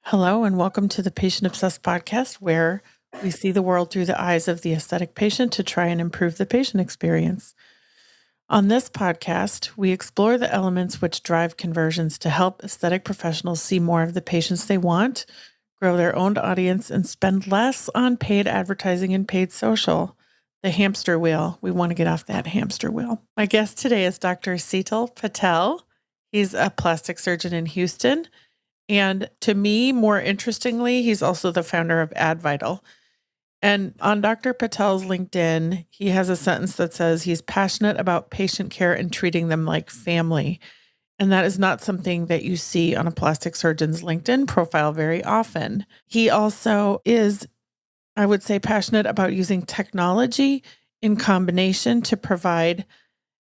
Hello, and welcome to the Patient Obsessed podcast, where we see the world through the eyes of the aesthetic patient to try and improve the patient experience. On this podcast, we explore the elements which drive conversions to help aesthetic professionals see more of the patients they want, grow their own audience, and spend less on paid advertising and paid social. The hamster wheel. We want to get off that hamster wheel. My guest today is Dr. Shitel Patel. He's a plastic surgeon in Houston. And to me, more interestingly, he's also the founder of AdVital. And on Dr. Patel's LinkedIn, he has a sentence that says he's passionate about patient care and treating them like family. And that is not something that you see on a plastic surgeon's LinkedIn profile very often. He also is, I would say, passionate about using technology in combination to provide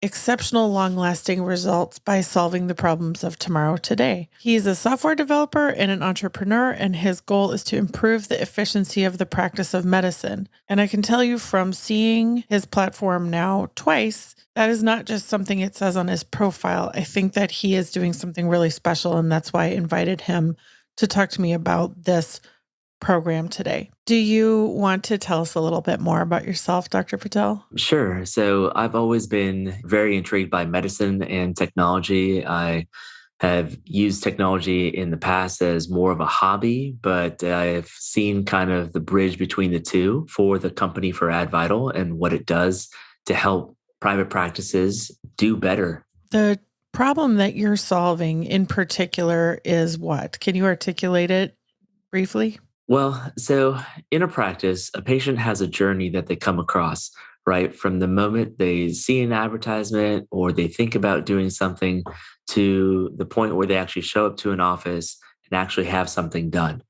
exceptional long-lasting results by solving the problems of tomorrow today. He's a software developer and an entrepreneur, and his goal is to improve the efficiency of the practice of medicine. And I can tell you from seeing his platform now twice, that is not just something it says on his profile. I think that he is doing something really special, and that's why I invited him to talk to me about this program today. Do you want to tell us a little bit more about yourself, Dr. Patel? Sure. So I've always been very intrigued by medicine and technology. I have used technology in the past as more of a hobby, but I've seen kind of the bridge between the two for the company for AdVital and what it does to help private practices do better. The problem that you're solving in particular is what? Can you articulate it briefly? Well, so in a practice, a patient has a journey that they come across, right? From the moment they see an advertisement or they think about doing something to the point where they actually show up to an office and actually have something done.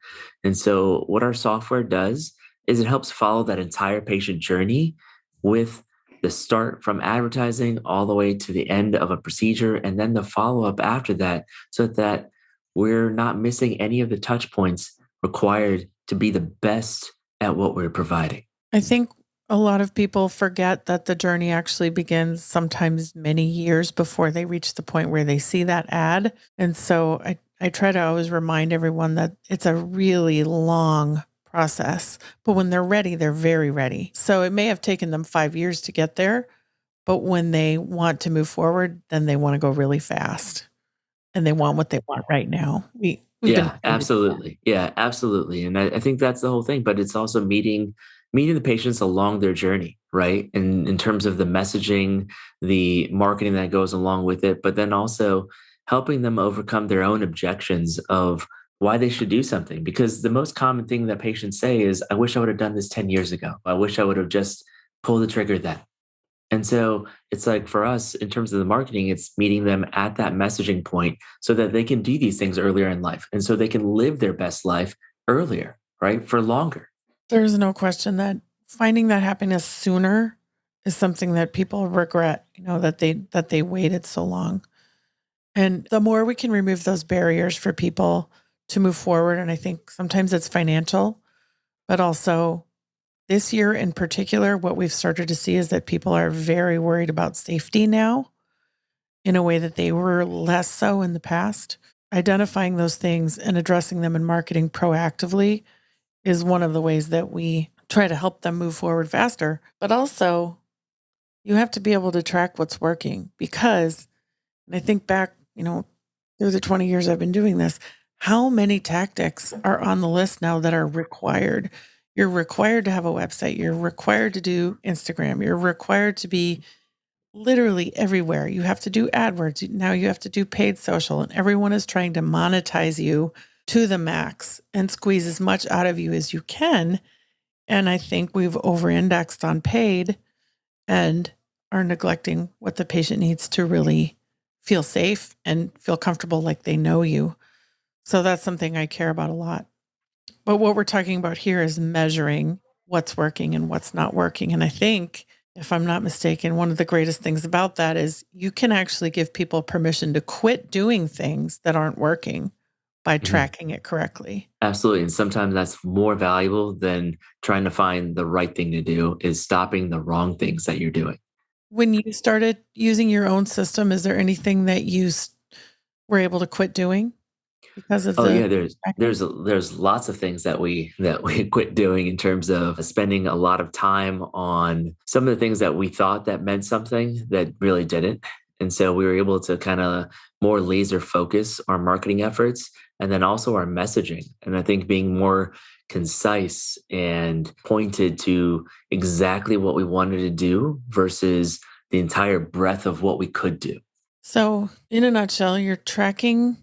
And so, what our software does is it helps follow that entire patient journey with the start from advertising all the way to the end of a procedure and then the follow up after that so that we're not missing any of the touch points required to be the best at what we're providing. I think a lot of people forget that the journey actually begins sometimes many years before they reach the point where they see that ad. And so I try to always remind everyone that it's a really long process, but when they're ready, they're very ready. So it may have taken them 5 years to get there, but when they want to move forward, then they want to go really fast and they want what they want right now. We've been Yeah, trained to do that. absolutely. Yeah, absolutely. And I think that's the whole thing. But it's also meeting the patients along their journey, right? And in terms of the messaging, the marketing that goes along with it, but then also helping them overcome their own objections of why they should do something. Because the most common thing that patients say is, I wish I would have done this 10 years ago. I wish I would have just pulled the trigger then. And so it's like for us, in terms of the marketing, it's meeting them at that messaging point so that they can do these things earlier in life. And so they can live their best life earlier, right? For longer. There's no question that finding that happiness sooner is something that people regret, that they waited so long. And the more we can remove those barriers for people to move forward, and I think sometimes it's financial, but also this year in particular, what we've started to see is that people are very worried about safety now in a way that they were less so in the past. Identifying those things and addressing them in marketing proactively is one of the ways that we try to help them move forward faster. But also, you have to be able to track what's working because, and I think back, through the 20 years I've been doing this, how many tactics are on the list now that are required? You're required to have a website. You're required to do Instagram. You're required to be literally everywhere. You have to do AdWords. Now you have to do paid social, and everyone is trying to monetize you to the max and squeeze as much out of you as you can. And I think we've over indexed on paid and are neglecting what the patient needs to really feel safe and feel comfortable like they know you. So that's something I care about a lot. But what we're talking about here is measuring what's working and what's not working. And I think, if I'm not mistaken, one of the greatest things about that is you can actually give people permission to quit doing things that aren't working by Mhm. tracking it correctly. Absolutely. And sometimes that's more valuable than trying to find the right thing to do is stopping the wrong things that you're doing. When you started using your own system, is there anything that were able to quit doing? because of Oh the yeah, there's tracking? there's there's lots of things that we quit doing in terms of spending a lot of time on some of the things that we thought that meant something that really didn't. And so we were able to kind of more laser focus our marketing efforts and then also our messaging. And I think being more concise and pointed to exactly what we wanted to do versus the entire breadth of what we could do. So, in a nutshell, you're tracking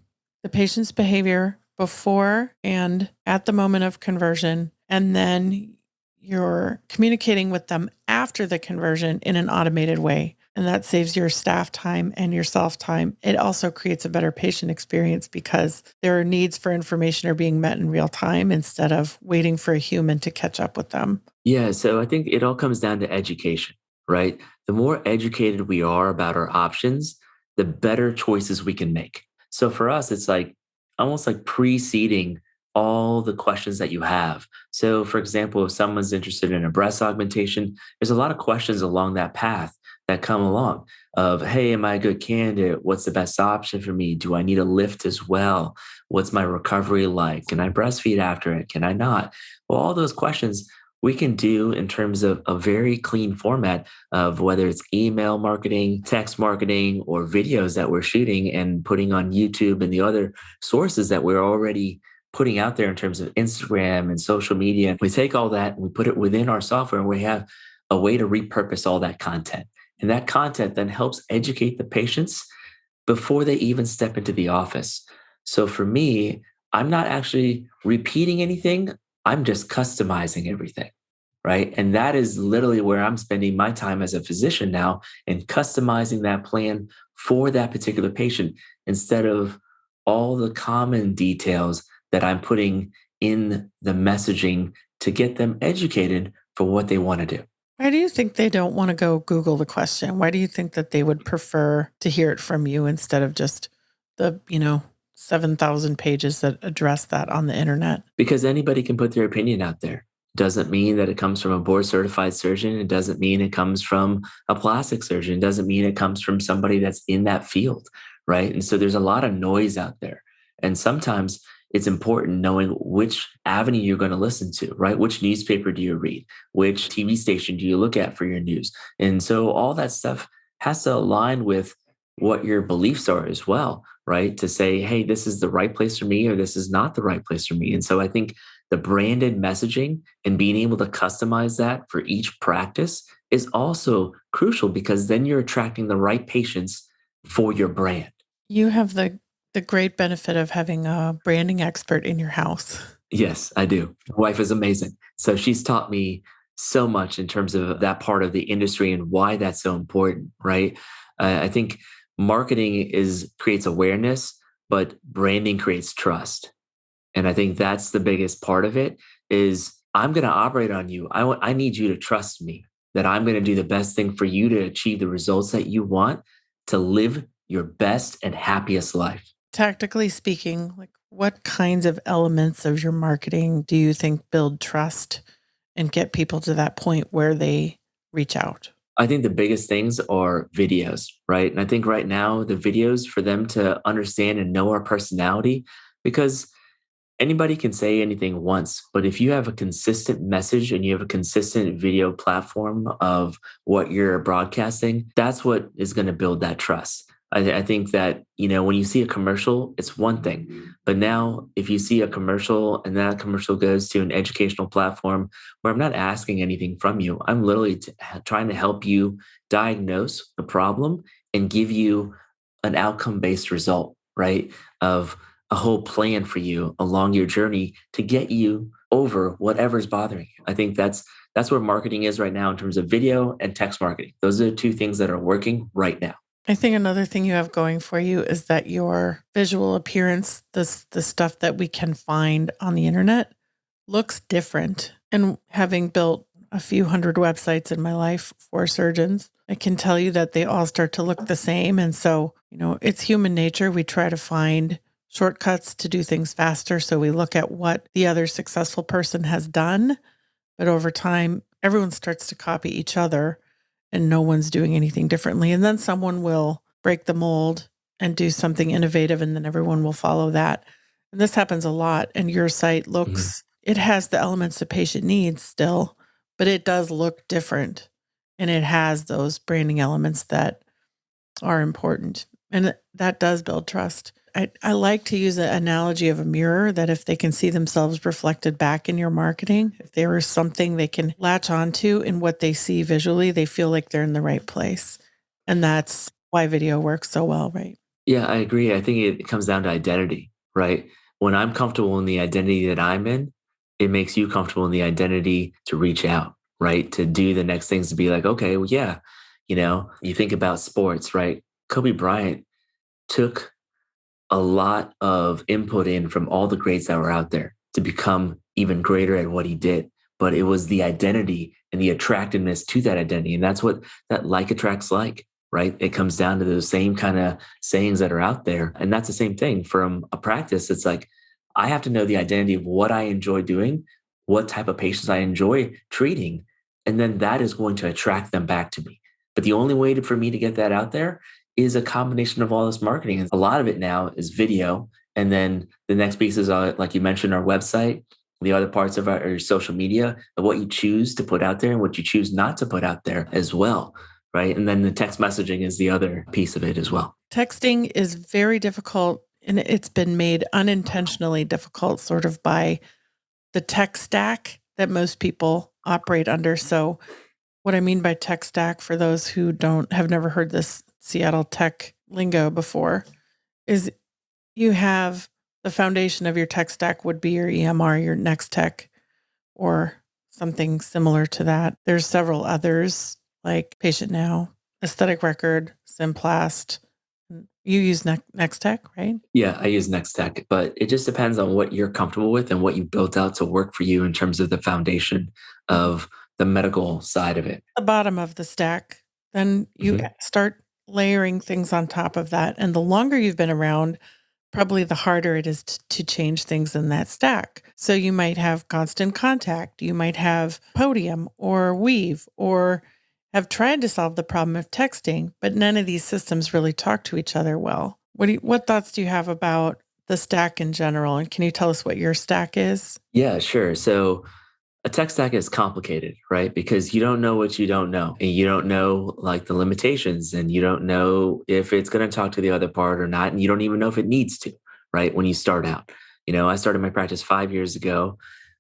the patient's behavior before and at the moment of conversion, and then you're communicating with them after the conversion in an automated way. And that saves your staff time and yourself time. It also creates a better patient experience because their needs for information are being met in real time instead of waiting for a human to catch up with them. Yeah, so I think it all comes down to education, right? The more educated we are about our options, the better choices we can make. So for us, it's like almost like preceding all the questions that you have. So, for example, if someone's interested in a breast augmentation, there's a lot of questions along that path that come along of, hey, am I a good candidate? What's the best option for me? Do I need a lift as well? What's my recovery like? Can I breastfeed after it? Can I not? Well, all those questions we can do in terms of a very clean format of whether it's email marketing, text marketing, or videos that we're shooting and putting on YouTube and the other sources that we're already putting out there in terms of Instagram and social media. We take all that and we put it within our software and we have a way to repurpose all that content. And that content then helps educate the patients before they even step into the office. So for me, I'm not actually repeating anything. I'm just customizing everything. Right. And that is literally where I'm spending my time as a physician now and customizing that plan for that particular patient instead of all the common details that I'm putting in the messaging to get them educated for what they want to do. Why do you think they don't want to go Google the question? Why do you think that they would prefer to hear it from you instead of just the, 7,000 pages that address that on the internet? Because anybody can put their opinion out there. Doesn't mean that it comes from a board certified surgeon. It doesn't mean it comes from a plastic surgeon. It doesn't mean it comes from somebody that's in that field, right? And so there's a lot of noise out there. And sometimes it's important knowing which avenue you're going to listen to, right? Which newspaper do you read? Which TV station do you look at for your news? And so all that stuff has to align with what your beliefs are as well, right? To say, hey, this is the right place for me or this is not the right place for me. And so I think the branded messaging and being able to customize that for each practice is also crucial because then you're attracting the right patients for your brand. You have the great benefit of having a branding expert in your house. Yes, I do. My wife is amazing. So she's taught me so much in terms of that part of the industry and why that's so important, right? I think marketing is creates awareness, but branding creates trust. And I think that's the biggest part of it is I'm going to operate on you. I need you to trust me that I'm going to do the best thing for you to achieve the results that you want to live your best and happiest life. Tactically speaking, like what kinds of elements of your marketing do you think build trust and get people to that point where they reach out? I think the biggest things are videos, right? And I think right now the videos for them to understand and know our personality because anybody can say anything once, but if you have a consistent message and you have a consistent video platform of what you're broadcasting, that's what is going to build that trust. I think that, when you see a commercial, it's one thing. But now, if you see a commercial and that commercial goes to an educational platform where I'm not asking anything from you, I'm literally trying to help you diagnose the problem and give you an outcome based result, right? Of a whole plan for you along your journey to get you over whatever's bothering you. I think that's where marketing is right now in terms of video and text marketing. Those are the two things that are working right now. I think another thing you have going for you is that your visual appearance, the stuff that we can find on the internet, looks different. And having built a few hundred websites in my life for surgeons, I can tell you that they all start to look the same. And so, it's human nature. We try to find shortcuts to do things faster. So we look at what the other successful person has done. But over time, everyone starts to copy each other and no one's doing anything differently. And then someone will break the mold and do something innovative, and then everyone will follow that. And this happens a lot. And your site Mhm. it has the elements the patient needs still, but it does look different. And it has those branding elements that are important. And that does build trust. I like to use the analogy of a mirror that if they can see themselves reflected back in your marketing, if there is something they can latch onto in what they see visually, they feel like they're in the right place. And that's why video works so well, right? Yeah, I agree. I think it comes down to identity, right? When I'm comfortable in the identity that I'm in, it makes you comfortable in the identity to reach out, right? To do the next things, to be like, okay, well, yeah, you think about sports, right? Kobe Bryant took a lot of input in from all the greats that were out there to become even greater at what he did. But it was the identity and the attractiveness to that identity. And that's what that like attracts like, right? It comes down to those same kind of sayings that are out there. And that's the same thing from a practice. It's like, I have to know the identity of what I enjoy doing, what type of patients I enjoy treating. And then that is going to attract them back to me. But the only way for me to get that out there is a combination of all this marketing. And a lot of it now is video. And then the next piece is, like you mentioned, our website, the other parts of our social media, of what you choose to put out there and what you choose not to put out there as well. Right. And then the text messaging is the other piece of it as well. Texting is very difficult, and it's been made unintentionally difficult sort of by the tech stack that most people operate under. So what I mean by tech stack, for those who don't have never heard this Seattle tech lingo before, is you have the foundation of your tech stack would be your EMR, your Next Tech, or something similar to that. There's several others like Patient Now, Aesthetic Record, Simplast. You use Next Tech, right? Yeah, I use Next Tech, but it just depends on what you're comfortable with and what you built out to work for you in terms of the foundation of the medical side of it. The bottom of the stack. Then you Mhm. start layering things on top of that. And the longer you've been around, probably the harder it is to change things in that stack. So you might have constant contact, you might have Podium or Weave, or have tried to solve the problem of texting, but none of these systems really talk to each other well. What thoughts do you have about the stack in general? And can you tell us what your stack is? Yeah, sure. So a tech stack is complicated, right? Because you don't know what you don't know. And you don't know like the limitations and you don't know if it's going to talk to the other part or not. And you don't even know if it needs to, right? When you start out. I started my practice 5 years ago,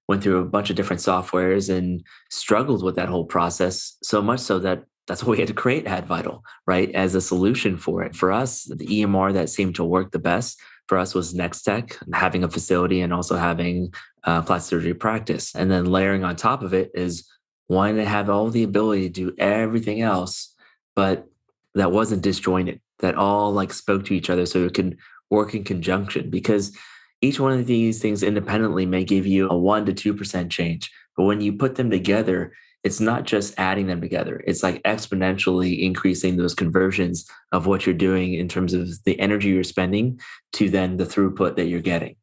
went through a bunch of different softwares and struggled with that whole process so much so that that's why we had to create AdVital, right? As a solution for it. For us, the EMR that seemed to work the best for us was Nextech, having a facility and also having plastic surgery practice. And then layering on top of it is wanting to have all the ability to do everything else, but that wasn't disjointed, that all like spoke to each other so it could work in conjunction. Because each one of these things independently may give you a 1 to 2% change. But when you put them together, it's not just adding them together. It's like exponentially increasing those conversions of what you're doing in terms of the energy you're spending to then the throughput that you're getting.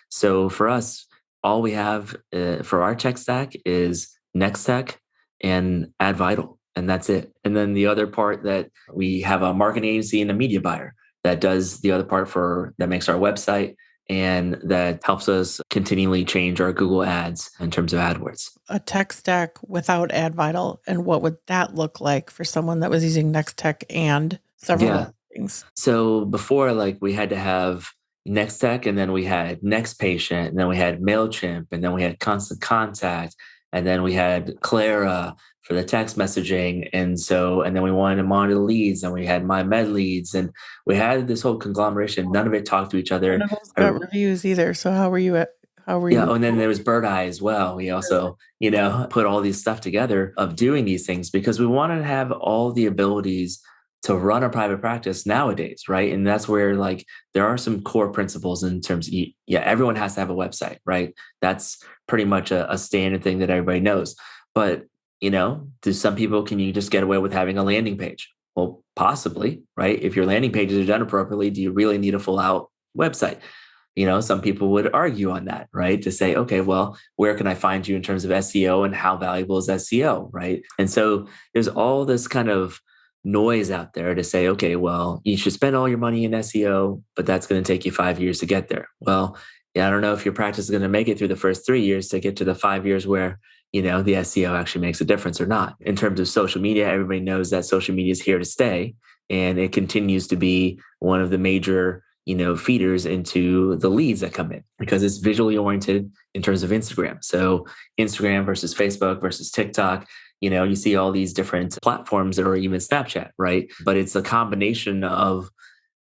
So for us, all we have for our tech stack is Nextech and AdVital, and that's it. And then the other part that we have a marketing agency and a media buyer that does the other part that makes our website and that helps us continually change our Google ads in terms of AdWords. A tech stack without AdVital, and what would that look like for someone that was using Next Tech and several Yeah. other things? So before, like we had to have Nextech, and then we had Next Patient, and then we had Mailchimp, and then we had Constant Contact, and then we had Clara for the text messaging, and then we wanted to monitor the leads, and we had My Med leads, and we had this whole conglomeration. None of it talked to each None other. of those got reviews either. So how were Yeah, you? and then there was Bird Eye as well. We also, put all these stuff together of doing these things because we wanted to have all the abilities to run a private practice nowadays, right? And that's where like there are some core principles in terms of yeah, everyone has to have a website, right? That's pretty much a standard thing that everybody knows. But do some people, can you just get away with having a landing page? Well, possibly, right? If your landing pages are done appropriately, do you really need a full out website? Some people would argue on that, right? To say, okay, well, where can I find you in terms of SEO and how valuable is SEO, right? And so there's all this kind of noise out there to say, okay, well, you should spend all your money in SEO, but that's going to take you 5 years to get there. Well, Yeah, I don't know if your practice is going to make it through the first 3 years to get to the 5 years where, the SEO actually makes a difference or not. In terms of social media, everybody knows that social media is here to stay, and it continues to be one of the major, feeders into the leads that come in because it's visually oriented in terms of Instagram. So Instagram versus Facebook versus TikTok, you see all these different platforms or even Snapchat, right? But it's a combination of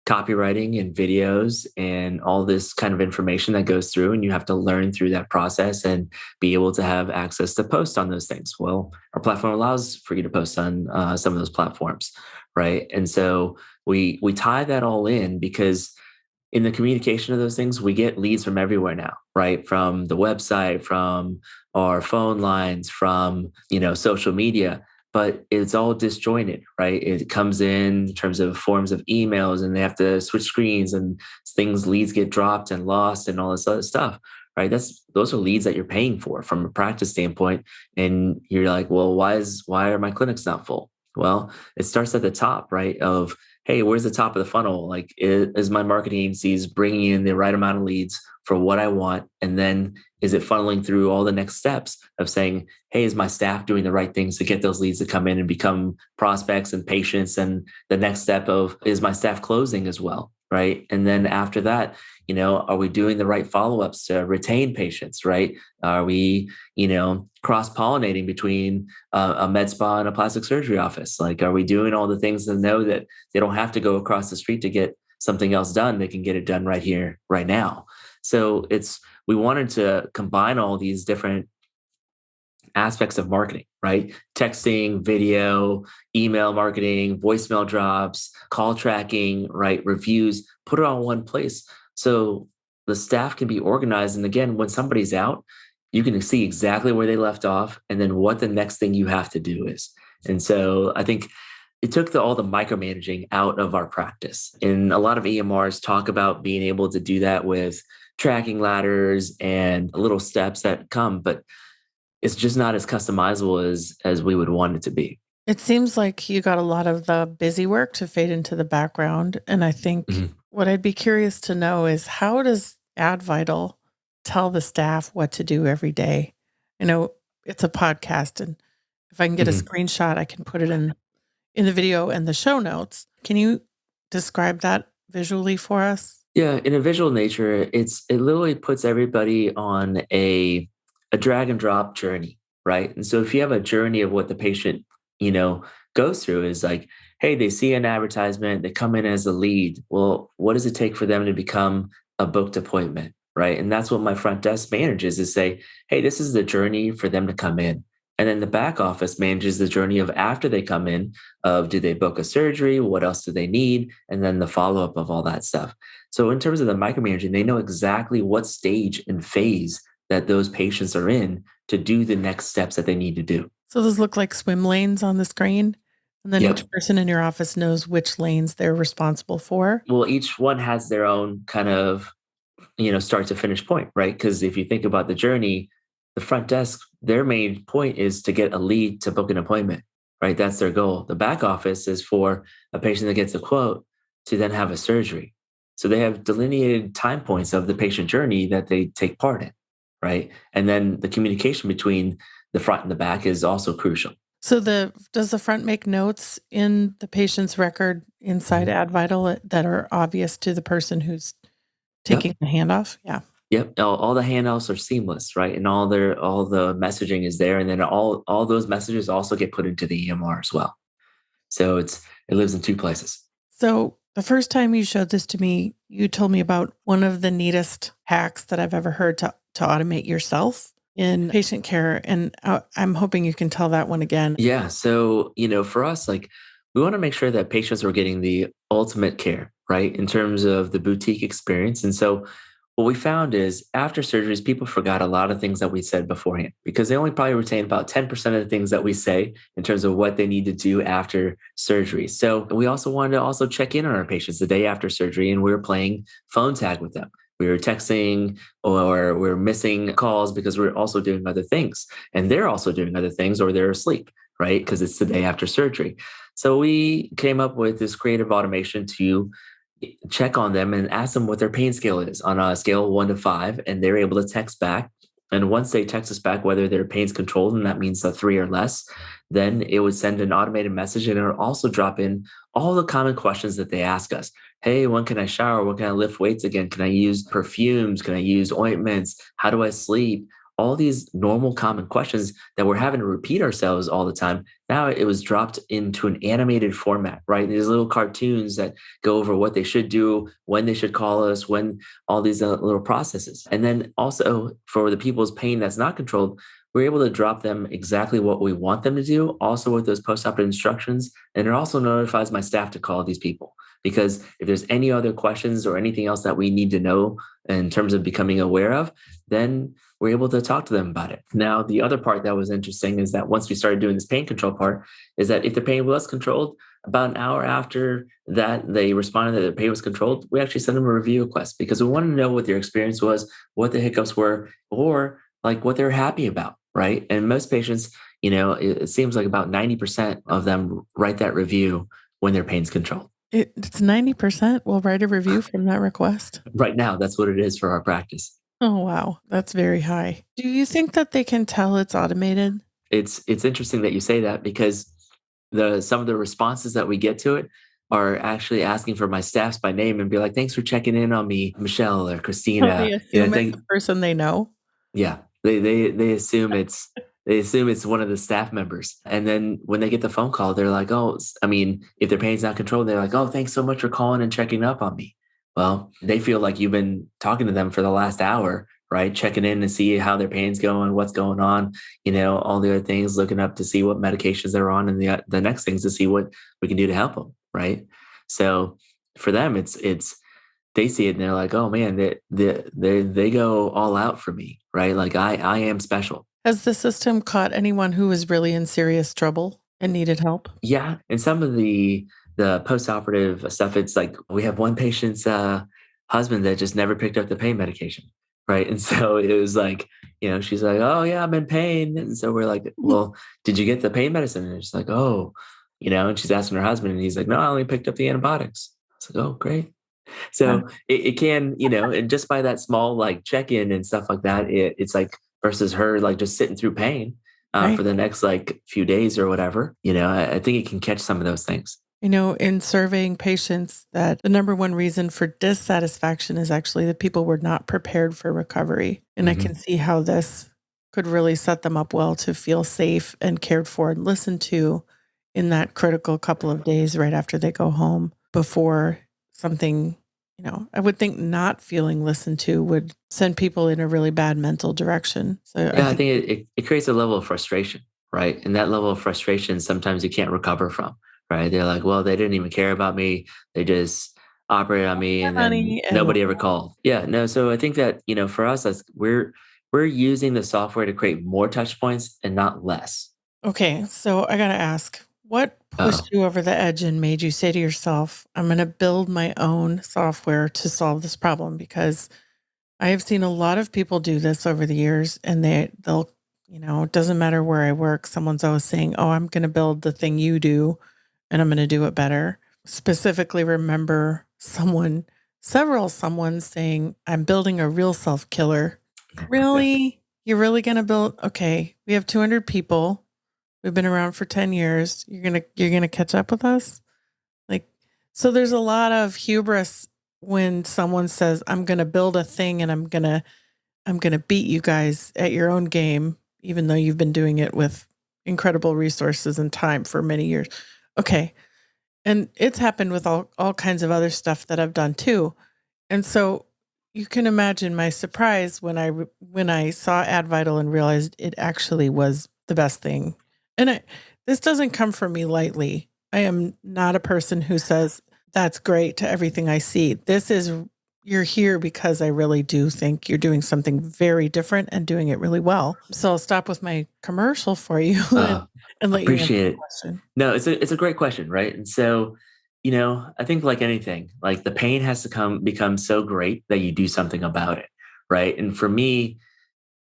copywriting and videos and all this kind of information that goes through, and you have to learn through that process and be able to have access to post on those things. Well, our platform allows for you to post on some of those platforms, right? And so we tie that all in because in the communication of those things, we get leads from everywhere now, right? From the website, from our phone lines, from, social media, but it's all disjointed, right? It comes in terms of forms of emails and they have to switch screens and leads get dropped and lost and all this other stuff, right? Those are leads that you're paying for from a practice standpoint. And you're like, well, why are my clinics not full? Well, it starts at the top, right? Of hey, where's the top of the funnel? Like, is my marketing agencies bringing in the right amount of leads for what I want? And then is it funneling through all the next steps of saying, hey, is my staff doing the right things to get those leads to come in and become prospects and patients? And the next step of, is my staff closing as well? Right. And then after that, are we doing the right follow-ups to retain patients, right? Are we, cross-pollinating between a med spa and a plastic surgery office? Like, are we doing all the things to know that they don't have to go across the street to get something else done? They can get it done right here, right now. So we wanted to combine all these different aspects of marketing, right? Texting, video, email marketing, voicemail drops, call tracking, right? Reviews, put it all in one place. So the staff can be organized. And again, when somebody's out, you can see exactly where they left off and then what the next thing you have to do is. And so I think it took all the micromanaging out of our practice. And a lot of EMRs talk about being able to do that with tracking ladders and little steps that come, but it's just not as customizable as we would want it to be. It seems like you got a lot of the busy work to fade into the background. And I think Mhm, what I'd be curious to know is how does AdVital tell the staff what to do every day? I know it's a podcast, and if I can get a mhm. screenshot, I can put it in the video and the show notes. Can you describe that visually for us? Yeah, in a visual nature, it literally puts everybody on a drag and drop journey, right? And so if you have a journey of what the patient, you know, goes through is like, hey, they see an advertisement, they come in as a lead. Well, what does it take for them to become a booked appointment, right? And that's what my front desk manages is say, hey, this is the journey for them to come in. And then the back office manages the journey of after they come in of do they book a surgery? What else do they need? And then the follow up of all that stuff. So in terms of the micromanaging, they know exactly what stage and phase that those patients are in to do the next steps that they need to do. So those look like swim lanes on the screen. And then each Yep. person in your office knows which lanes they're responsible for. Well, each one has their own kind of, start to finish point, right? Because if you think about the journey, the front desk, their main point is to get a lead to book an appointment, right? That's their goal. The back office is for a patient that gets a quote to then have a surgery. So they have delineated time points of the patient journey that they take part in, right? And then the communication between the front and the back is also crucial. So does the front make notes in the patient's record inside Mhm. AdVital that are obvious to the person who's Yep. taking the handoff? Yeah. Yep. All the handouts are seamless, right? And all the messaging is there. And then all those messages also get put into the EMR as well. So it lives in two places. So the first time you showed this to me, you told me about one of the neatest hacks that I've ever heard to automate yourself in patient care. And I'm hoping you can tell that one again. Yeah. So, for us, like we want to make sure that patients are getting the ultimate care, right? In terms of the boutique experience. And so what we found is after surgeries, people forgot a lot of things that we said beforehand because they only probably retain about 10% of the things that we say in terms of what they need to do after surgery. So we also wanted to also check in on our patients the day after surgery, and we were playing phone tag with them. We were texting or we were missing calls because we're also doing other things and they're also doing other things or they're asleep, right? Because it's the day after surgery. So we came up with this creative automation to check on them and ask them what their pain scale is on a scale of 1 to 5, and they're able to text back. And once they text us back whether their pain's controlled, and that means a 3 or less, then it would send an automated message, and it would also drop in all the common questions that they ask us. Hey, when can I shower? When can I lift weights again? Can I use perfumes? Can I use ointments? How do I sleep? All these normal common questions that we're having to repeat ourselves all the time. Now it was dropped into an animated format, right? These little cartoons that go over what they should do, when they should call us, when all these little processes. And then also for the people's pain that's not controlled, we're able to drop them exactly what we want them to do, also with those post-operative instructions. And it also notifies my staff to call these people. Because if there's any other questions or anything else that we need to know in terms of becoming aware of, then we're able to talk to them about it. Now, the other part that was interesting is that once we started doing this pain control part, is that if the pain was controlled, about an hour after that they responded that their pain was controlled, we actually sent them a review request because we wanted to know what their experience was, what the hiccups were, or like what they're happy about, right? And most patients, it seems like about 90% of them write that review when their pain's controlled. It's 90% will write a review from that request. Right now, that's what it is for our practice. Oh, wow. That's very high. Do you think that they can tell it's automated? It's interesting that you say that because the some of the responses that we get to it are actually asking for my staffs by name and be like, "Thanks for checking in on me, Michelle or So they Christina." assume it's the Thank person they know? Yeah, they assume it's one of the staff members, and then when they get the phone call, they're like, "Oh," I mean, if their pain's not controlled, they're like, "Oh, thanks so much for calling and checking up on me." Well, they feel like you've been talking to them for the last hour, right? Checking in to see how their pain's going, what's going on, all the other things, looking up to see what medications they're on, and the next things to see what we can do to help them, right? So for them, it's they see it and they're like, "Oh man, they go all out for me, right? Like I am special." Has the system caught anyone who was really in serious trouble and needed help? Yeah, and some of the post-operative stuff, it's like we have one patient's husband that just never picked up the pain medication, right? And so it was like, she's like, "Oh yeah, I'm in pain," and so we're like, "Well, did you get the pain medicine?" And she's like, "Oh," and she's asking her husband, and he's like, "No, I only picked up the antibiotics." I was like, "Oh, great." Yeah, So it can, and just by that small like check-in and stuff like that, it's like versus her like just sitting through pain right. for the next like few days or whatever, I think it can catch some of those things. In surveying patients, that the number one reason for dissatisfaction is actually that people were not prepared for recovery. And I can Hmm. see how this could really set them up well to feel safe and cared for and listened to in that critical couple of days right after they go home before something, I would think not feeling listened to would send people in a really bad mental direction. So I Yeah, I think, think it creates a level of frustration, right? And that level of frustration sometimes you can't recover from, right? They're like, well, they didn't even care about me. They just operated on me "Yeah, and then honey," and nobody ever called. Yeah, no. So I think that, for us, as we're using the software to create more touch points and not less. okay, so I gotta ask, what pushed Oh, you over the edge and made you say to yourself, I'm gonna build my own software to solve this problem? Because I have seen a lot of people do this over the years and they'll, it doesn't matter where I work, someone's always saying, "Oh, I'm gonna build the thing you do and I'm gonna do it better." Specifically remember someone saying, "I'm building a real self killer." Really? You're really gonna build okay, we have 200 people. We've been around for 10 years. You're gonna catch up with us? Like, so there's a lot of hubris when someone says, "I'm gonna build a thing and I'm gonna beat you guys at your own game," even though you've been doing it with incredible resources and time for many years. Okay. And it's happened with all kinds of other stuff that I've done too. And so you can imagine my surprise when I saw AdVital and realized it actually was the best thing. And this doesn't come from me lightly. I am not a person who says that's great to everything I see. This is You're here because I really do think you're doing something very different and doing it really well. So I'll stop with my commercial for you uh, and let you answer appreciate the it. question. No, it's a great question, right? And so, I think like anything, like the pain has to become so great that you do something about it, right? And for me,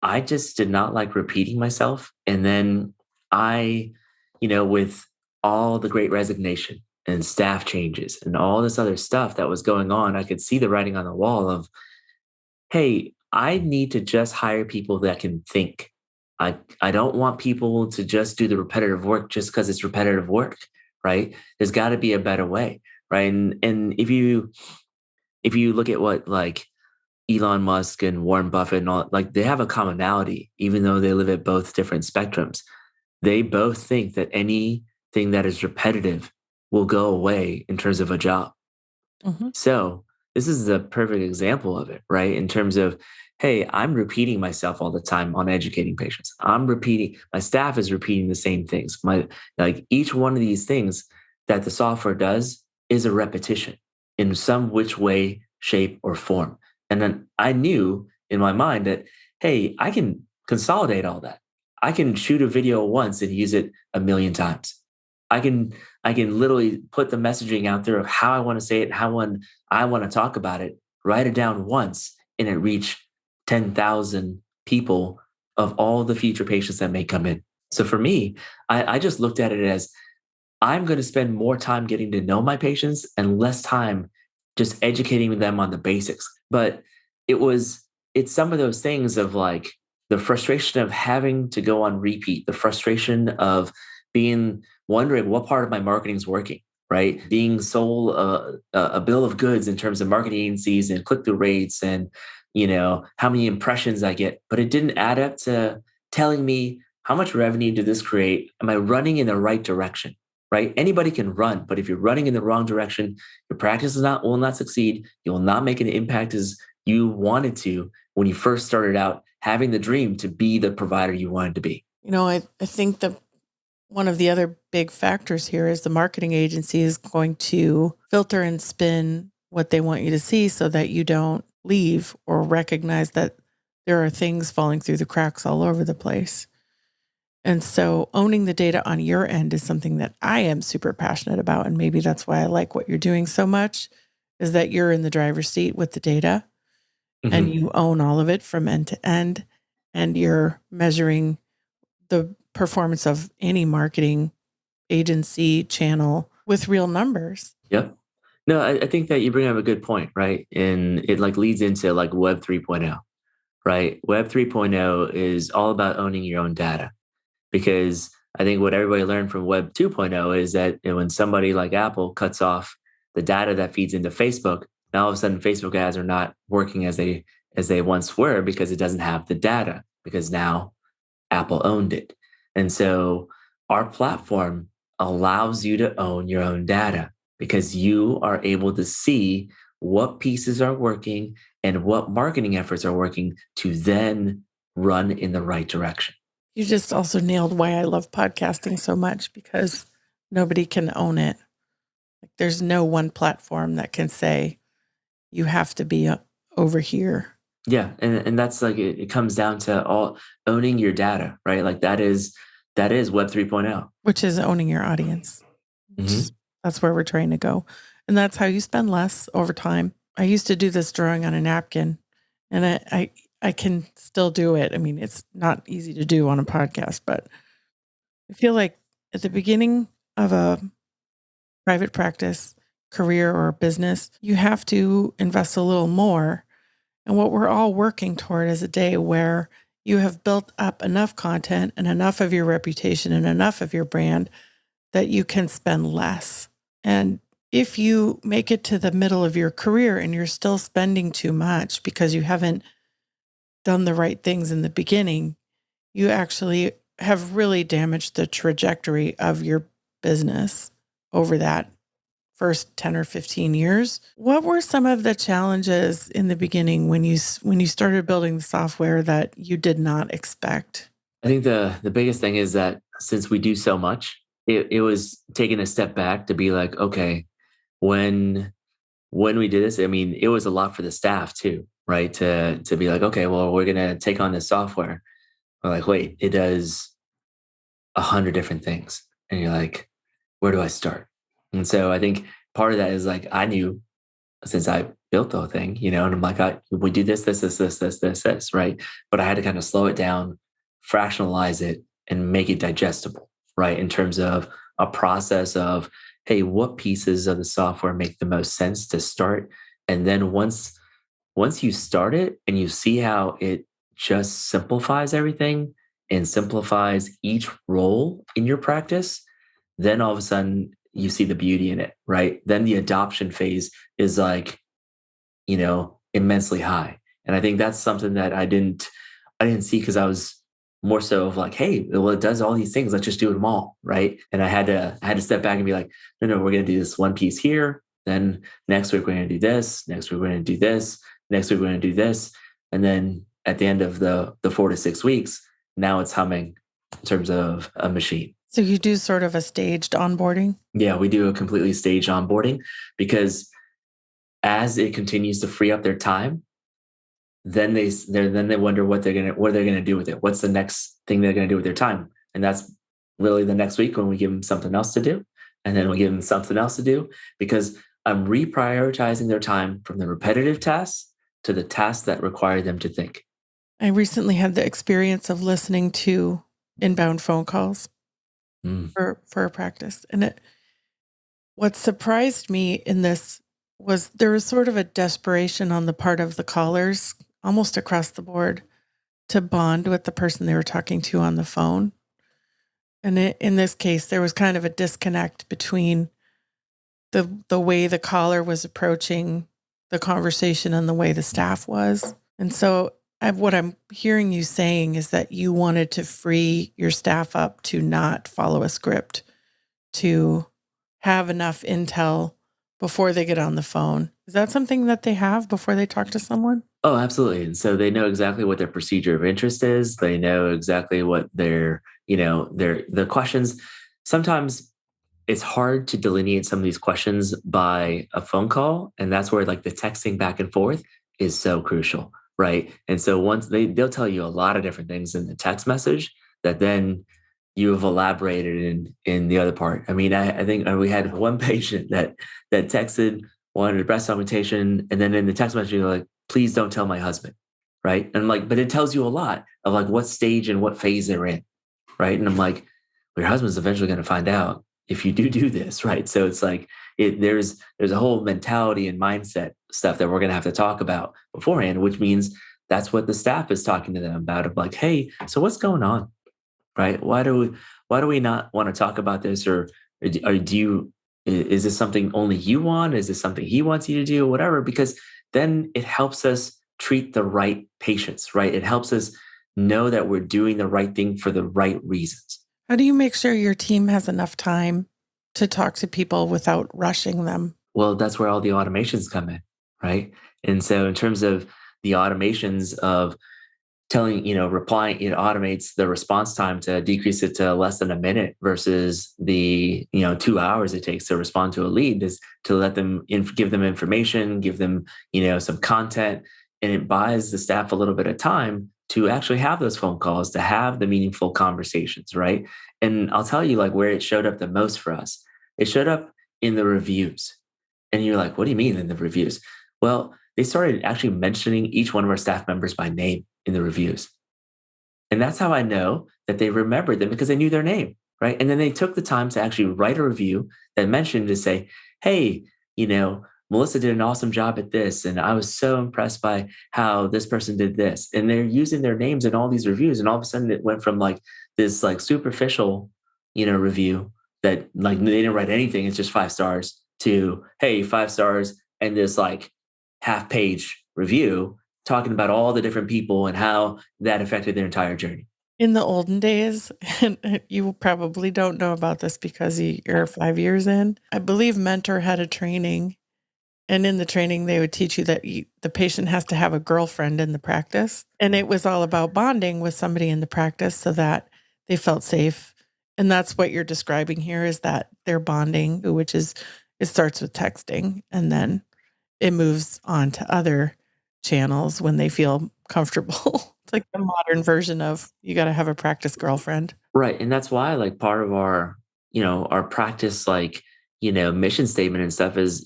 I just did not like repeating myself. And then I, with all the great resignation, and staff changes and all this other stuff that was going on, I could see the writing on the wall of, hey, I need to just hire people that can think. I don't want people to just do the repetitive work just because it's repetitive work, right? There's got to be a better way, right? And if you look at what like Elon Musk and Warren Buffett and all, like they have a commonality, even though they live at both different spectrums. They both think that anything that is repetitive will go away in terms of a job. Mhm. So this is a perfect example of it, right? In terms of, hey, I'm repeating myself all the time on educating patients. My staff is repeating the same things. Like each one of these things that the software does is a repetition in some which way, shape, or form. And then I knew in my mind that, hey, I can consolidate all that. I can shoot a video once and use it a million times. I can I can literally put the messaging out there of how I want to say it, I want to talk about it, write it down once, and it reach 10,000 people of all the future patients that may come in. So for me, I just looked at it as I'm going to spend more time getting to know my patients and less time just educating them on the basics. But it was, it's some of those things of like the frustration of having to go on repeat, the frustration of being wondering what part of my marketing is working, right? Being sold a bill of goods in terms of marketing agencies and click through rates and, how many impressions I get, but it didn't add up to telling me how much revenue did this create? Am I running in the right direction? Right? Anybody can run, but if you're running in the wrong direction, your practice will not succeed. You will not make an impact as you wanted to when you first started out having the dream to be the provider you wanted to be. I think that one of the other big factors here is the marketing agency is going to filter and spin what they want you to see so that you don't leave or recognize that there are things falling through the cracks all over the place. And so owning the data on your end is something that I am super passionate about. And maybe that's why I like what you're doing so much, is that you're in the driver's seat with the data and Mhm. you own all of it from end to end. And you're measuring the performance of any marketing agency channel with real numbers. Yep. No, I think that you bring up a good point, right? And it like leads into like Web 3.0, right? Web 3.0 is all about owning your own data because I think what everybody learned from Web 2.0 is that when somebody like Apple cuts off the data that feeds into Facebook, now all of a sudden Facebook ads are not working as they once were because it doesn't have the data because now Apple owned it. And so our platform allows you to own your own data because you are able to see what pieces are working and what marketing efforts are working to then run in the right direction. You just also nailed why I love podcasting so much, because nobody can own it. Like there's no one platform that can say you have to be over here, Yeah, and that's like it comes down to all owning your data, right? Like that is Web 3.0. which is owning your audience. Mhm. Just that's where we're trying to go. And that's how you spend less over time. I used to do this drawing on a napkin, and I can still do it. I mean, it's not easy to do on a podcast, but I feel like at the beginning of a private practice career or business, you have to invest a little more. And what we're all working toward is a day where you have built up enough content and enough of your reputation and enough of your brand that you can spend less. And if you make it to the middle of your career and you're still spending too much because you haven't done the right things in the beginning, you actually have really damaged the trajectory of your business over that first 10 or 15 years. What were some of the challenges in the beginning when you started building the software that you did not expect? I think the biggest thing is that since we do so much, it was taking a step back to be like, okay, when when we did this, I mean, it was a lot for the staff too, right? To be like, okay, well, we're gonna take on this software. We're like, wait, it does 100 different things, and you're like, where do I start? And so I think part of that is like I knew since I built the whole thing, and I'm like, we do this, right? But I had to kind of slow it down, fractionalize it, and make it digestible, right? In terms of a process of, hey, what pieces of the software make the most sense to start? And then once you start it and you see how it just simplifies everything and simplifies each role in your practice, then all of a sudden you see the beauty in it, right? Then the adoption phase is like, immensely high. And I think that's something that I didn't see because I was more so of like, hey, well, it does all these things. Let's just do them all, right? And I had to step back and be like, no, no, we're gonna do this one piece here. Then next week we're gonna do this. Next week we're gonna do this. Next week we're gonna do this. And then at the end of the 4 to 6 weeks, now it's humming in terms of a machine. So you do sort of a staged onboarding? Yeah, we do a completely staged onboarding because as it continues to free up their time, then they wonder what they're gonna do with it. What's the next thing they're gonna do with their time? And that's really the next week when we give them something else to do, and then we give them something else to do because I'm reprioritizing their time from the repetitive tasks to the tasks that require them to think. I recently had the experience of listening to inbound phone calls Mm. for a practice. And what surprised me in this was there was sort of a desperation on the part of the callers, almost across the board, to bond with the person they were talking to on the phone. And in this case, there was kind of a disconnect between the way the caller was approaching the conversation and the way the staff was. And so what I'm hearing you saying is that you wanted to free your staff up to not follow a script, to have enough intel before they get on the phone. Is that something that they have before they talk to someone? Oh, absolutely. And so they know exactly what their procedure of interest is. They know exactly what the questions. Sometimes it's hard to delineate some of these questions by a phone call. And that's where like the texting back and forth is so crucial. Right. And so once they'll tell you a lot of different things in the text message that then you have elaborated in the other part. I mean, I think we had one patient that texted, wanted a breast augmentation, and then in the text message, you're like, please don't tell my husband. Right. And I'm like, but it tells you a lot of like what stage and what phase they're in. Right. And I'm like, well, your husband's eventually going to find out if you do this. Right. So it's like there's a whole mentality and mindset stuff that we're going to have to talk about beforehand, which means that's what the staff is talking to them about of like, hey, so what's going on? Right? Why do we not want to talk about this? Or do you is this something only you want? Is this something he wants you to do? Whatever, because then it helps us treat the right patients, right? It helps us know that we're doing the right thing for the right reasons. How do you make sure your team has enough time to talk to people without rushing them? Well, that's where all the automations come in, right? And so in terms of the automations of replying, it automates the response time to decrease it to less than a minute versus the 2 hours it takes to respond to a lead is to let them give them information, give them some content, and it buys the staff a little bit of time to actually have those phone calls, to have the meaningful conversations, right? And I'll tell you like where it showed up the most for us. It showed up in the reviews. And you're like, what do you mean in the reviews? Well, they started actually mentioning each one of our staff members by name in the reviews. And that's how I know that they remembered them because they knew their name, right? And then they took the time to actually write a review that mentioned to say, hey, Melissa did an awesome job at this. And I was so impressed by how this person did this. And they're using their names in all these reviews. And all of a sudden it went from like this like superficial, review that like they didn't write anything. It's just 5 stars to, hey, 5 stars and this like half page review talking about all the different people and how that affected their entire journey. In the olden days, and you probably don't know about this because you're 5 years in, I believe Mentor had a training. And in the training, they would teach you that the patient has to have a girlfriend in the practice. And it was all about bonding with somebody in the practice so that they felt safe. And that's what you're describing here is that they're bonding, which is it starts with texting and then it moves on to other channels when they feel comfortable. It's like the modern version of you got to have a practice girlfriend. Right. And that's why like part of our practice, like, mission statement and stuff is,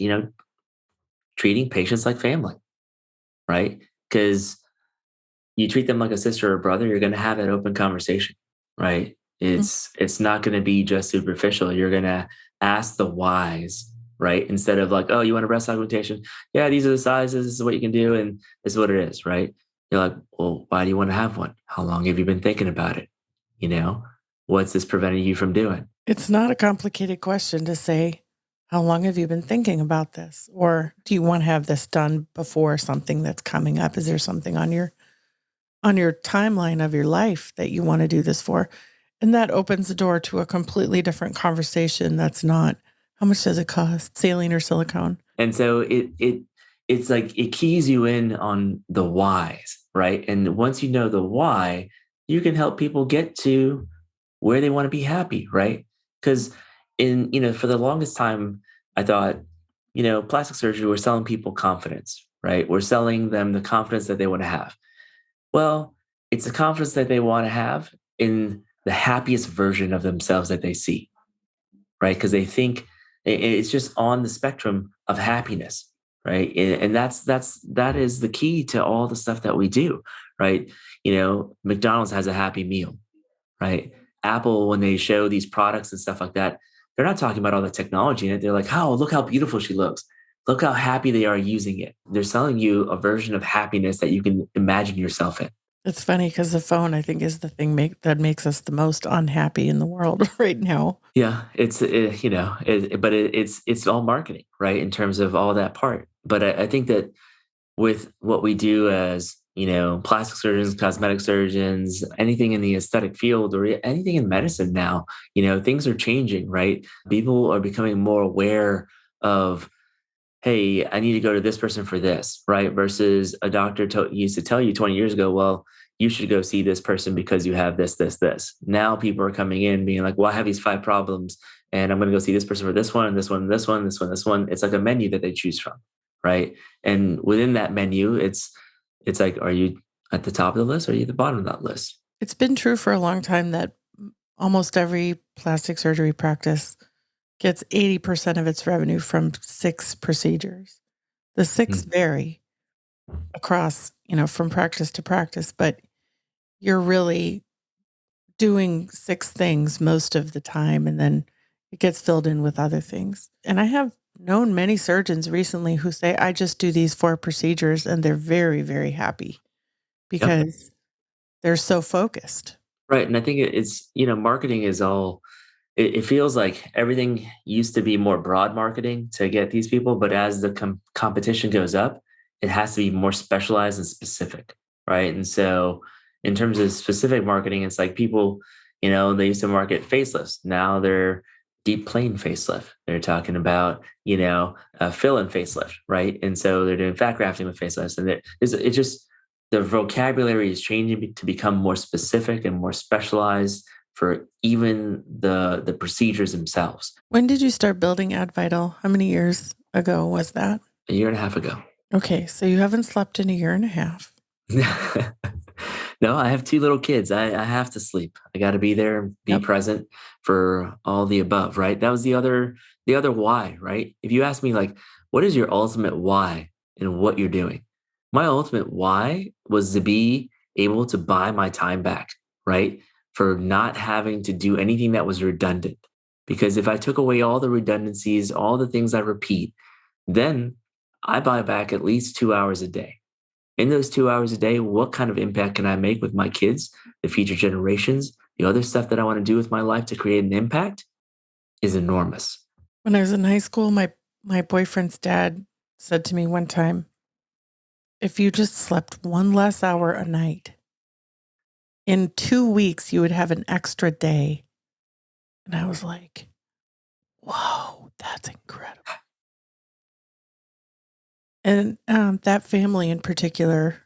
treating patients like family, right? Because you treat them like a sister or brother, you're going to have that open conversation, right? Mm. It's not going to be just superficial. You're going to ask the whys, right? Instead of like, oh, you want a breast augmentation? Yeah, these are the sizes. This is what you can do, and this is what it is, right? You're like, well, why do you want to have one? How long have you been thinking about it? You know, what's this preventing you from doing? It's not a complicated question to say, how long have you been thinking about this? Or do you want to have this done before something that's coming up? Is there something on your timeline of your life that you want to do this for? And that opens the door to a completely different conversation that's not how much does it cost, saline or silicone? And so it's like it keys you in on the whys, right? And once you know the why, you can help people get to where they want to be happy, right? Because for the longest time, I thought, plastic surgery, we're selling people confidence, right? We're selling them the confidence that they want to have. Well, it's the confidence that they want to have in the happiest version of themselves that they see, right? Because they think it's just on the spectrum of happiness, right? And that is the key to all the stuff that we do, right? McDonald's has a happy meal, right? Apple, when they show these products and stuff like that, they're not talking about all the technology in it. They're like, oh, look how beautiful she looks. Look how happy they are using it. They're selling you a version of happiness that you can imagine yourself in. It's funny because the phone, I think, is the thing that makes us the most unhappy in the world right now. Yeah, it's all marketing, right? In terms of all that part. But I think that with what we do as plastic surgeons, cosmetic surgeons, anything in the aesthetic field or anything in medicine now, things are changing, right? People are becoming more aware of, hey, I need to go to this person for this, right? Versus a doctor used to tell you 20 years ago, well, you should go see this person because you have this, this, this. Now people are coming in being like, well, I have these 5 problems and I'm going to go see this person for this one, and this one, and this one, this one, this one. It's like a menu that they choose from, right? And within that menu, it's like, are you at the top of the list or are you at the bottom of that list? It's been true for a long time that almost every plastic surgery practice gets 80% of its revenue from 6 procedures. The 6 Mm. vary across, from practice to practice, but you're really doing 6 things most of the time, and then it gets filled in with other things. And I have known many surgeons recently who say, I just do these 4 procedures, and they're very, very happy Yep. because they're so focused. Right. And I think marketing is all, it feels like everything used to be more broad marketing to get these people, but as the competition goes up, it has to be more specialized and specific, right? And so, in terms of specific marketing, it's like people, they used to market facelifts. Now they're deep plane facelift. They're talking about, a fill-in facelift, right? And so they're doing fat grafting with facelifts, and it just the vocabulary is changing to become more specific and more specialized for even the procedures themselves. When did you start building AdVital? How many years ago was that? A year and a half ago. Okay, so you haven't slept in a year and a half. No, I have 2 little kids. I have to sleep. I gotta be there and be Yep. present for all the above, right? That was the other why, right? If you ask me, like, what is your ultimate why in what you're doing? My ultimate why was to be able to buy my time back, right? For not having to do anything that was redundant. Because if I took away all the redundancies, all the things I repeat, then I buy back at least 2 hours a day. In those 2 hours a day, what kind of impact can I make with my kids, the future generations, the other stuff that I want to do with my life to create an impact is enormous. When I was in high school, my boyfriend's dad said to me one time, if you just slept one less hour a night, in 2 weeks you would have an extra day. And I was like, whoa, that's incredible. And that family in particular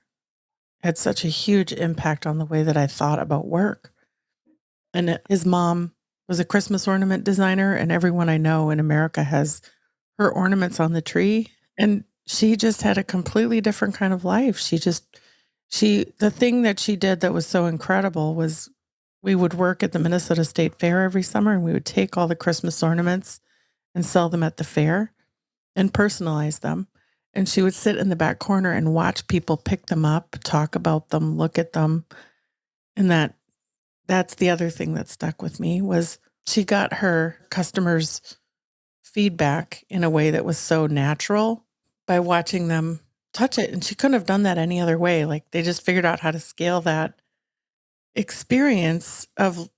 had such a huge impact on the way that I thought about work. And his mom was a Christmas ornament designer, and everyone I know in America has her ornaments on the tree. And she just had a completely different kind of life. The thing that she did that was so incredible was we would work at the Minnesota State Fair every summer, and we would take all the Christmas ornaments and sell them at the fair and personalize them. And she would sit in the back corner and watch people pick them up, talk about them, look at them. And that's the other thing that stuck with me was she got her customers feedback in a way that was so natural by watching them touch it. And she couldn't have done that any other way. Like they just figured out how to scale that experience of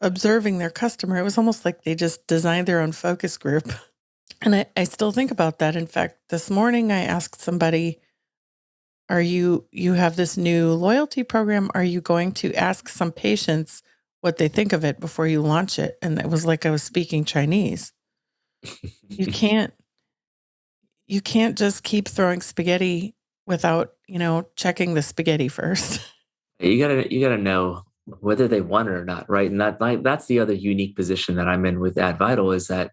observing their customer. It was almost like they just designed their own focus group. And I still think about that. In fact, this morning I asked somebody, you have this new loyalty program. Are you going to ask some patients what they think of it before you launch it? And it was like I was speaking Chinese. You can't you can't just keep throwing spaghetti without, checking the spaghetti first. You gotta know whether they want it or not, right? And that's the other unique position that I'm in with Ad Vital is that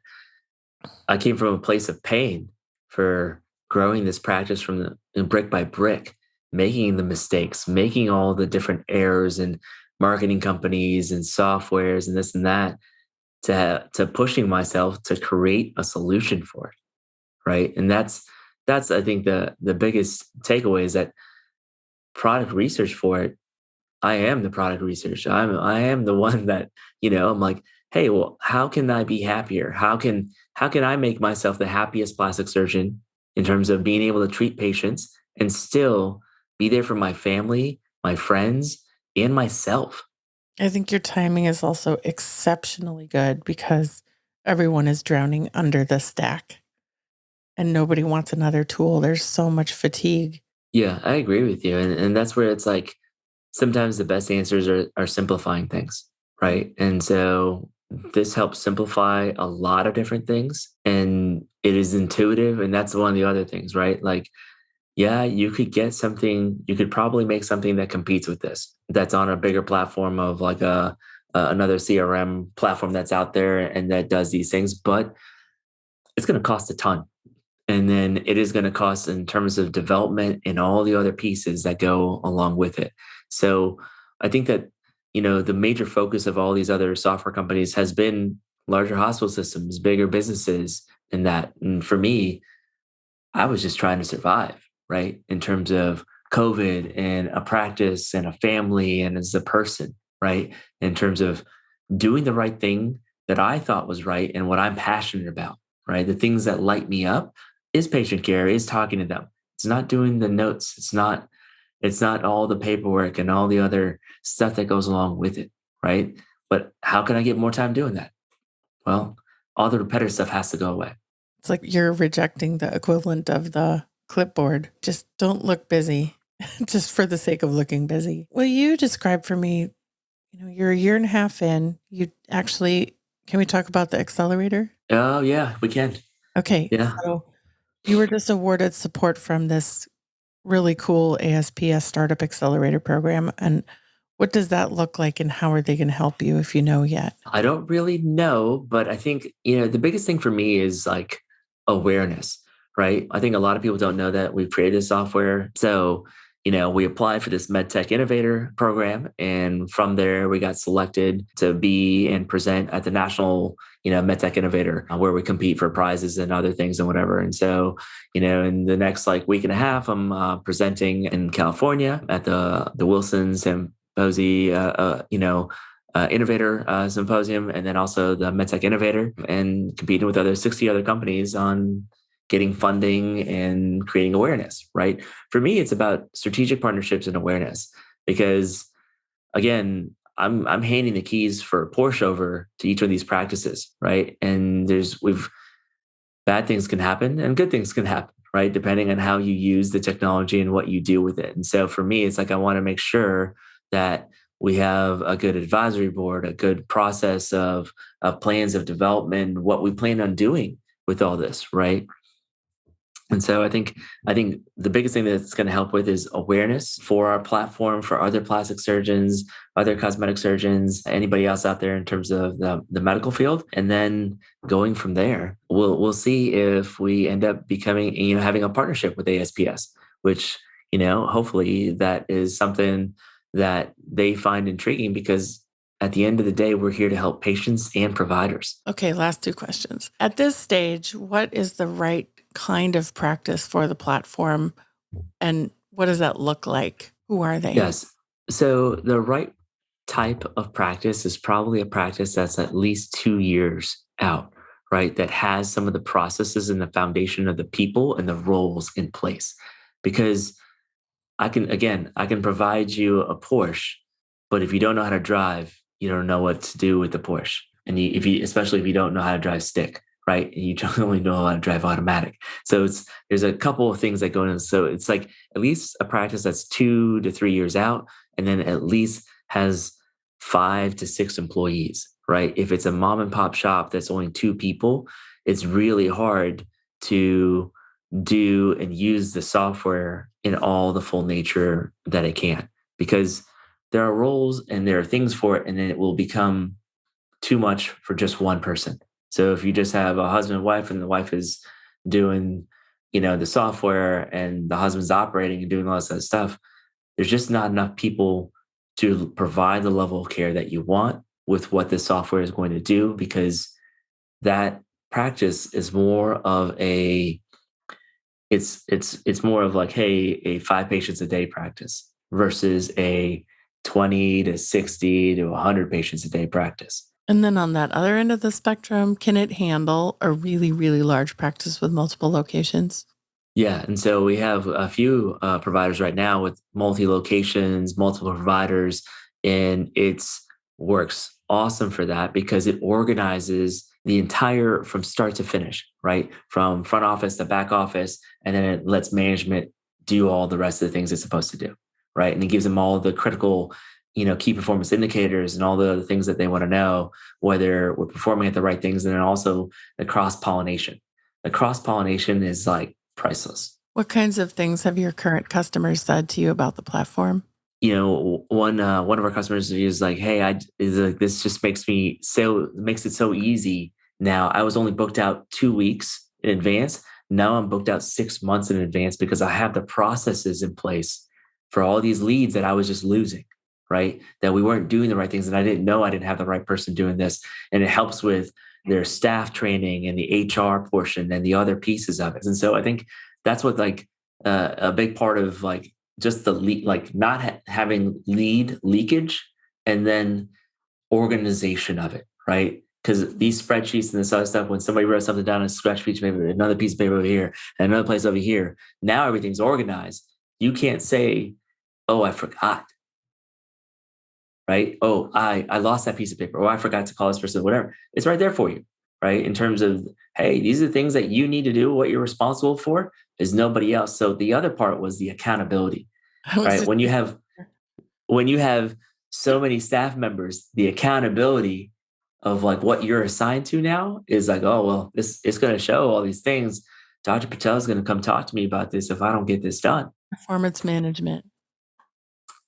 I came from a place of pain for growing this practice from brick by brick, making the mistakes, making all the different errors and marketing companies and softwares and this and that to pushing myself to create a solution for it, right? And that's I think the biggest takeaway is that product research for it. I am the product research. I am the one that, I'm like, hey, well, how can I be happier? How can I make myself the happiest plastic surgeon in terms of being able to treat patients and still be there for my family, my friends, and myself? I think your timing is also exceptionally good because everyone is drowning under the stack and nobody wants another tool. There's so much fatigue. Yeah, I agree with you. And that's where it's like sometimes the best answers are simplifying things, right? And so this helps simplify a lot of different things and it is intuitive. And that's one of the other things, right? Like, yeah, you could probably make something that competes with this, that's on a bigger platform of like another CRM platform that's out there and that does these things, but it's going to cost a ton. And then it is going to cost in terms of development and all the other pieces that go along with it. So I think that, the major focus of all these other software companies has been larger hospital systems, bigger businesses, and that. And for me, I was just trying to survive, right? In terms of COVID and a practice and a family and as a person, right? In terms of doing the right thing that I thought was right and what I'm passionate about, right? The things that light me up is patient care, is talking to them. It's not doing the notes. It's not all the paperwork and all the other stuff that goes along with it, right? But how can I get more time doing that? Well, all the repetitive stuff has to go away. It's like you're rejecting the equivalent of the clipboard. Just don't look busy just for the sake of looking busy. Will you describe for me, you're a year and a half in, can we talk about the accelerator? Oh yeah, we can. Okay. Yeah. So you were just awarded support from this really cool ASPS startup accelerator program. And what does that look like and how are they going to help you if you know yet? I don't really know, but I think, the biggest thing for me is like awareness, right? I think a lot of people don't know that we've created this software. So, we applied for this MedTech Innovator program. And from there, we got selected to be and present at the National, MedTech Innovator, where we compete for prizes and other things and whatever. And so, in the next like week and a half, I'm presenting in California at the Wilson Symposium, Innovator Symposium, and then also the MedTech Innovator, and competing with 60 other companies on getting funding and creating awareness, right? For me, it's about strategic partnerships and awareness because, again, I'm handing the keys for Porsche over to each of these practices, right? And we've bad things can happen and good things can happen, right? Depending on how you use the technology and what you do with it. And so for me, it's like I want to make sure that we have a good advisory board, a good process of plans of development, what we plan on doing with all this, right? And so I think the biggest thing that's going to help with is awareness for our platform, for other plastic surgeons, other cosmetic surgeons, anybody else out there in terms of the medical field. And then going from there, we'll see if we end up becoming, having a partnership with ASPS, which, hopefully that is something that they find intriguing because at the end of the day, we're here to help patients and providers. Okay, last two questions. At this stage, what is the right kind of practice for the platform and what does that look like? Who are they? Yes. So the right type of practice is probably a practice that's at least 2 years out, right, that has some of the processes and the foundation of the people and the roles in place. Because I can provide you a Porsche, but if you don't know how to drive, you don't know what to do with the Porsche. And if you, especially if you don't know how to drive stick, right? And you don't only know how to drive automatic. So there's a couple of things that go in. So it's like at least a practice that's 2 to 3 years out, and then at least has 5 to 6 employees, right? If it's a mom and pop shop that's only 2 people, it's really hard to do and use the software in all the full nature that it can, because there are roles and there are things for it, and then it will become too much for just one person. So if you just have a husband and wife, and the wife is doing, the software, and the husband's operating and doing all this other stuff, there's just not enough people to provide the level of care that you want with what this software is going to do, because that practice is more of it's more of like, hey, a 5 patients a day practice versus a 20 to 60 to 100 patients a day practice. And then on that other end of the spectrum, can it handle a really, really large practice with multiple locations? Yeah, and so we have a few providers right now with multi locations, multiple providers, and it's works awesome for that because it organizes the entire from start to finish, right? From front office to back office, and then it lets management do all the rest of the things it's supposed to do, right? And it gives them all the critical, key performance indicators and all the other things that they want to know, whether we're performing at the right things, and then also the cross pollination. The cross pollination is like priceless. What kinds of things have your current customers said to you about the platform? One of our customers is like, "Hey, is like this just makes it so easy now. I was only booked out 2 weeks in advance. Now I'm booked out 6 months in advance because I have the processes in place for all these leads that I was just losing, right? That we weren't doing the right things, and I didn't know I didn't have the right person doing this, and it helps with their staff training and the HR portion and the other pieces of it. And so I think that's what like a big part of like just the lead, like not having lead leakage, and then organization of it, right? Because these spreadsheets and this other stuff, when somebody wrote something down on a scratch piece of paper, another piece of paper over here, and another place over here, now everything's organized. You can't say, "Oh, I forgot," right? "Oh, I lost that piece of paper," or "I forgot to call this person," whatever. It's right there for you, right? In terms of, hey, these are the things that you need to do. What you're responsible for is nobody else. So the other part was the accountability, I was right? just When you have so many staff members, the accountability of like what you're assigned to now is like, oh well, this it's going to show all these things. Dr. Patel is going to come talk to me about this if I don't get this done. performance management.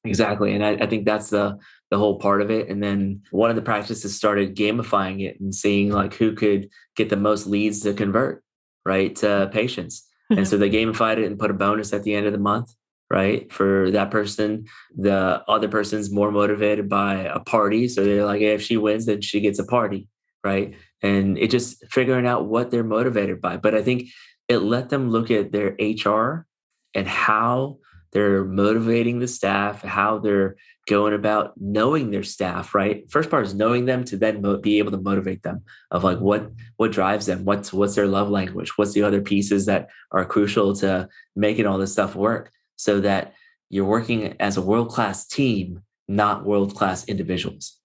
Exactly. And I think that's the whole part of it. And then one of the practices started gamifying it and seeing like who could get the most leads to convert, right, to patients. And so they gamified it and put a bonus at the end of the month, right? For that person. The other person's more motivated by a party. So they're like, hey, if she wins, then she gets a party, right? And it just figuring out what they're motivated by. But I think it let them look at their HR and how they're motivating the staff, how they're going about knowing their staff, right? First part is knowing them to then be able to motivate them of like what drives them, what's their love language, what's the other pieces that are crucial to making all this stuff work, so that you're working as a world-class team, not world-class individuals.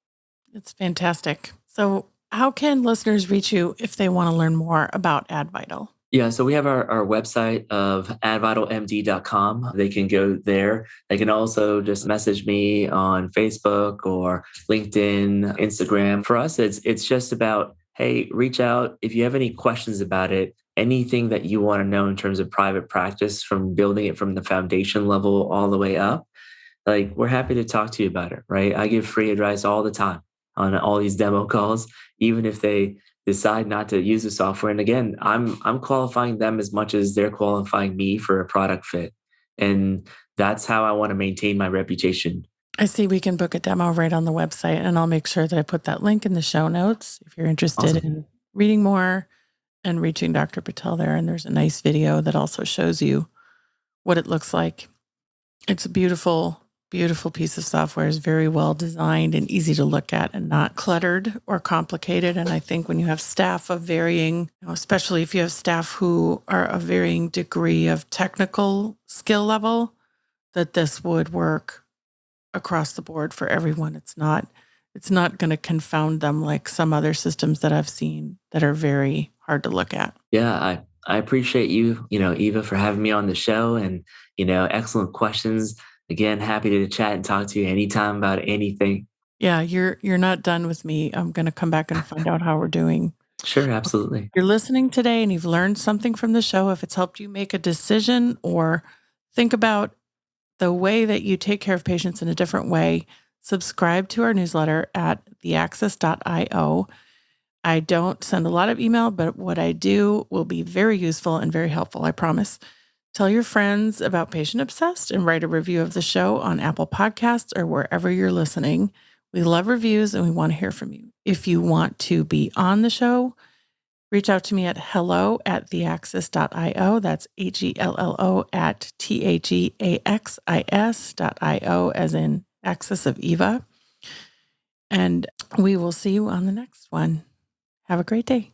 It's fantastic. So, how can listeners reach you if they want to learn more about AdVital? Yeah, so we have our website of advitalmd.com. They can go there. They can also just message me on Facebook or LinkedIn, Instagram. For us, it's just about, hey, reach out if you have any questions about it, anything that you want to know in terms of private practice, from building it from the foundation level all the way up. Like, we're happy to talk to you about it, right? I give free advice all the time on all these demo calls, even if they decide not to use the software. And again, I'm qualifying them as much as they're qualifying me for a product fit. And that's how I want to maintain my reputation. I see we can book a demo right on the website, and I'll make sure that I put that link in the show notes if you're interested Awesome. in reading more and reaching Dr. Patel there. And there's a nice video that also shows you what it looks like. It's a beautiful Beautiful piece of software, is very well designed and easy to look at and not cluttered or complicated. And I think when you have staff of varying, especially if you have staff who are of varying degree of technical skill level, that this would work across the board for everyone. It's not going to confound them like some other systems that I've seen that are very hard to look at. Yeah, I appreciate you, Eva, for having me on the show and, excellent questions. Again, happy to chat and talk to you anytime about anything. Yeah, you're not done with me. I'm going to come back and find out how we're doing. Sure, absolutely. You're listening today and you've learned something from the show. If it's helped you make a decision or think about the way that you take care of patients in a different way, subscribe to our newsletter at theaccess.io. I don't send a lot of email, but what I do will be very useful and very helpful, I promise. Tell your friends about Patient Obsessed and write a review of the show on Apple Podcasts or wherever you're listening. We love reviews and we want to hear from you. If you want to be on the show, reach out to me at hello@theaccess.io. That's HELLO at THEAXIS.io, as in Axis of Eva. And we will see you on the next one. Have a great day.